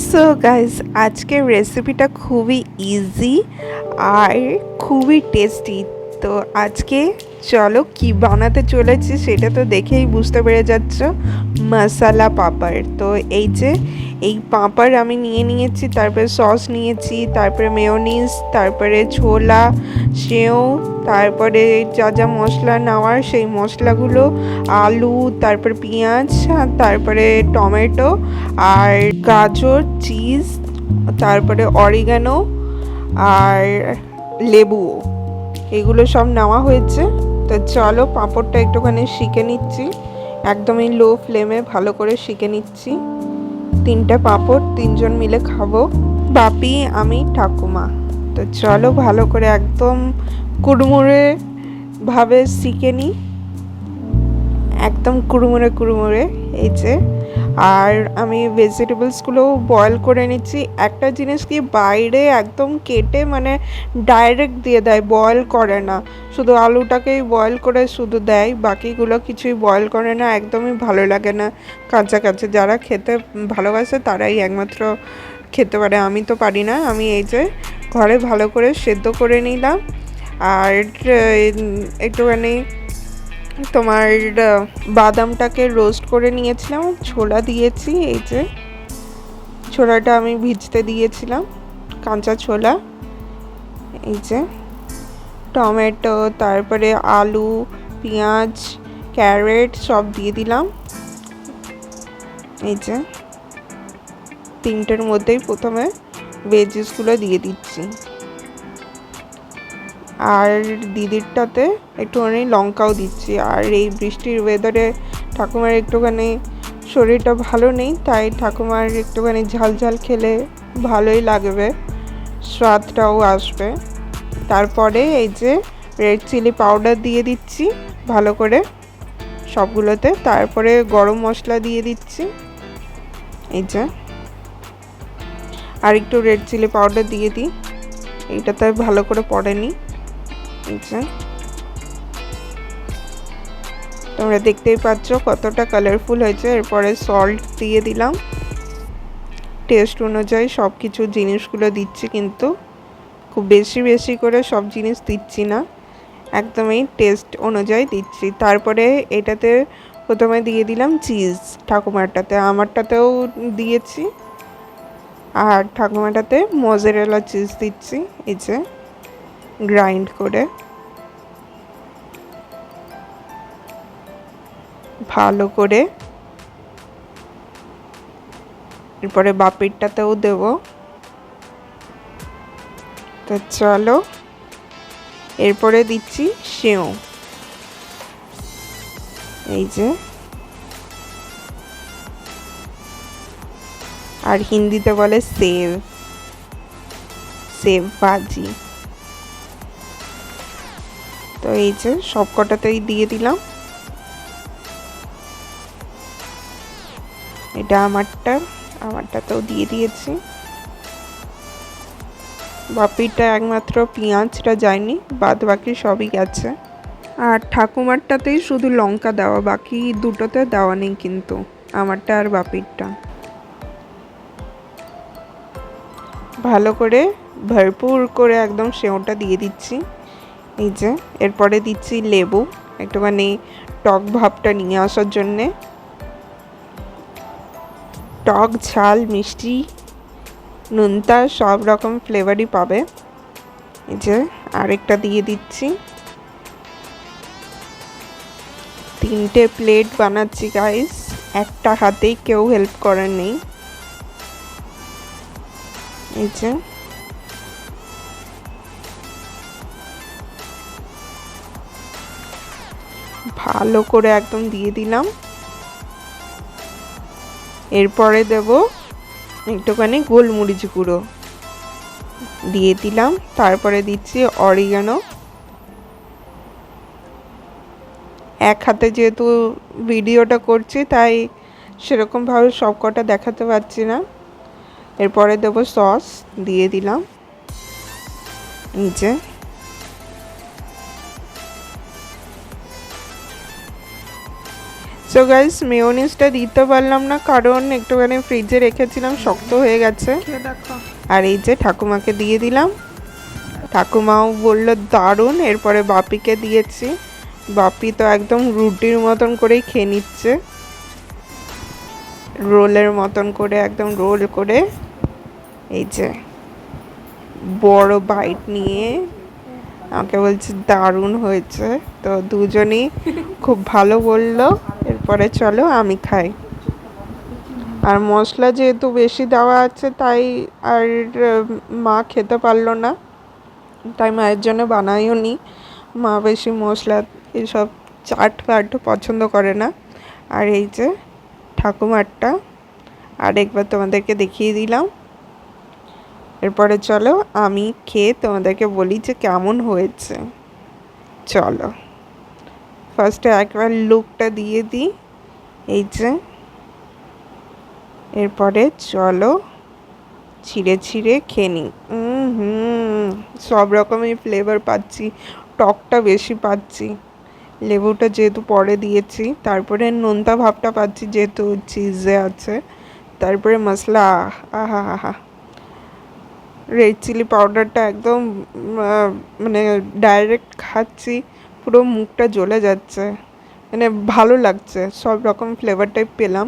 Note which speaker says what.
Speaker 1: So guys, আজকের রেসিপিটা খুবই ইজি আর খুবই টেস্টি। তো আজকে চলো কি বানাতে চলেছি সেটা তো দেখেই বুঝতে পেরে যাচ্ছ, মশালা পাঁপড়। তো এই পাঁপড় আমি নিয়ে নিয়েছি, তারপরে সস নিয়েছি, তারপরে মেয়োনিজ, তারপরে ছোলা, সেও, তারপরে যা যা মশলা নেওয়ার সেই মশলাগুলো, আলু, তারপর পেঁয়াজ, তারপরে টমেটো আর গাজর, চিজ, তারপরে অরিগানো আর লেবুও, এগুলো সব নেওয়া হয়েছে। তো চলো পাঁপড়টা একটুখানি শিখে নিচ্ছি, একদমই লো ফ্লেমে ভালো করে শিখে নিচ্ছি। 3টে পাঁপড়, 3জন মিলে খাবো, বাপি, আমি, ঠাকুমা। তো চলো ভালো করে একদম কুড়মুড়ে ভাবে শিখে নিই, একদম কুড়মুড়ে কুড়মুড়ে। এই যে, আর আমি ভেজিটেবলসগুলো বয়েল করে নিচ্ছি। একটা জিনিস কি, বাইরে একদম কেটে মানে ডাইরেক্ট দিয়ে দেয়, বয়েল করে না, শুধু আলুটাকেই বয়েল করে শুধু দেয়, বাকিগুলো কিছুই বয়েল করে না, একদমই ভালো লাগে না কাঁচা কাঁচা। যারা খেতে ভালোবাসে তারাই একমাত্র খেতে পারে, আমি তো পারি না। আমি এই যে ঘরে ভালো করে সেদ্ধ করে নিলাম, আর একটুখানি তোমার বাদামটাকে রোস্ট করে নিয়েছিলাম, ছোলা দিয়েছি। এই যে ছোলাটা আমি ভিজতে দিয়েছিলাম, কাঁচা ছোলা। এই যে টমেটো, তারপরে আলু, পেঁয়াজ, ক্যারেট সব দিয়ে দিলাম। এই যে 3টের মধ্যেই প্রথমে ভেজিসগুলো দিয়ে দিচ্ছি, আর দিদিরটাতে একটুখানি লঙ্কাও দিচ্ছি। আর এই বৃষ্টির ওয়েদারে ঠাকুমার একটুখানি শরীরটা ভালো নেই, তাই ঠাকুমার একটুখানি ঝাল ঝাল খেলে ভালোই লাগবে, স্বাদটাও আসবে। তারপরে এই যে রেড চিলি পাউডার দিয়ে দিচ্ছি ভালো করে সবগুলোতে, তারপরে গরম মশলা দিয়ে দিচ্ছি। এই যে আর একটু রেড চিলি পাউডার দিয়ে দিই, এইটাতে ভালো করে পড়েনি। তোমরা দেখতেই পাচ্ছ কতটা কালারফুল হয়েছে। এরপরে সল্ট দিয়ে দিলাম, টেস্ট অনুযায়ী সব কিছু জিনিসগুলো দিচ্ছি, কিন্তু খুব বেশি বেশি করে সব জিনিস দিচ্ছি না, একদমই টেস্ট অনুযায়ী দিচ্ছি। তারপরে এটাতে প্রথমে দিয়ে দিলাম চিজ, ঠাকুমারটাতে, আমারটাতেও দিয়েছি, আর ঠাকুমাটাতে মজারেলা চিজ দিচ্ছি। এই যে গ্রাইন্ড করে ভালো করে, এরপরে বাপিরটাতেও দেব। তো চলো এরপরে দিচ্ছি সেও, এই যে, আর হিন্দিতে বলে সেব, সেব ভাজি। তো এই যে সব কটাতেই দিয়ে দিলাম। এটা আমারটাতেও দিয়ে দিয়েছি। বাপিটা একমাত্র পেঁয়াজটা যায়নি, বাদ বাকি সবই গেছে। আর ঠাকুমারটাতেই শুধু লঙ্কা দেওয়া, বাকি দুটোতে দেওয়া নেই কিন্তু, আমারটা আর বাপিরটা। ভালো করে ভরপুর করে একদম সেওটা দিয়ে দিচ্ছি। এই যে এরপরে দিচ্ছি লেবু, একটুখানি টক ভাবটা নিয়ে আসার জন্যে, টক ঝাল মিষ্টি নোনতা সব রকম ফ্লেভারই পাবে। এই যে আরেকটা দিয়ে দিচ্ছি। 3টে প্লেট বানাচ্ছি গাইস, একটা হাতেই, কেউ হেল্প করার নেই। এই যে ভালো করে একদম দিয়ে দিলাম। এরপরে দেব একটুখানি গোলমরিচ গুঁড়ো দিয়ে দিলাম, তারপরে দিচ্ছি অরিগানো। এক হাতে যেহেতু ভিডিওটা করছি তাই সেরকমভাবে সব কটা দেখাতে পারছি না। এরপরে দেব সস, দিয়ে দিলাম। নিচে সো তো গাইস মেয়োনিজটা দিতে পারলাম না, কারণ একটুখানি ফ্রিজে রেখেছিলাম, শক্ত হয়ে গেছে। আর এই যে ঠাকুমাকে দিয়ে দিলাম, ঠাকুমাও বললো দারুণ। এরপরে বাপিকে দিয়েছি, বাপি তো একদম রুটির মতন করেই খেয়ে নিচ্ছে, রোলের মতন করে, একদম রোল করে। এই যে বড় বাইট নিয়ে আমাকে বলছে দারুণ হয়েছে। তো দুজনই খুব ভালো বললো। এরপরে চলো আমি খাই। আর মশলা যেহেতু বেশি দেওয়া আছে তাই আর মা খেতে পারলো না, তাই মায়ের জন্য বানাইও নি। মা বেশি মশলা এসব চাট ফাট পছন্দ করে না। আর এই যে ঠাকুমারটা আরেকবার তোমাদেরকে দেখিয়ে দিলাম। এরপরে চলো আমি খেয়ে তোমাদেরকে বলি যে কেমন হয়েছে। চলো ফার্স্টে একবার লুকটা দিয়ে দিই। এই যে এরপরে চলো ছিঁড়ে ছিঁড়ে খেয়ে নিই। সব রকমের ফ্লেভার পাচ্ছি, টকটা বেশি পাচ্ছি, লেবুটা যেহেতু পরে দিয়েছি, তারপরে নোনতা ভাবটা পাচ্ছি যেহেতু চিজে আছে, তারপরে মশলা, আহা হা হা, রেড চিলি পাউডারটা একদম মানে ডাইরেক্ট খাচ্ছি, পুরো মুখটা জ্বলে যাচ্ছে, মানে ভালো লাগছে, সব রকম ফ্লেভারটাই পেলাম।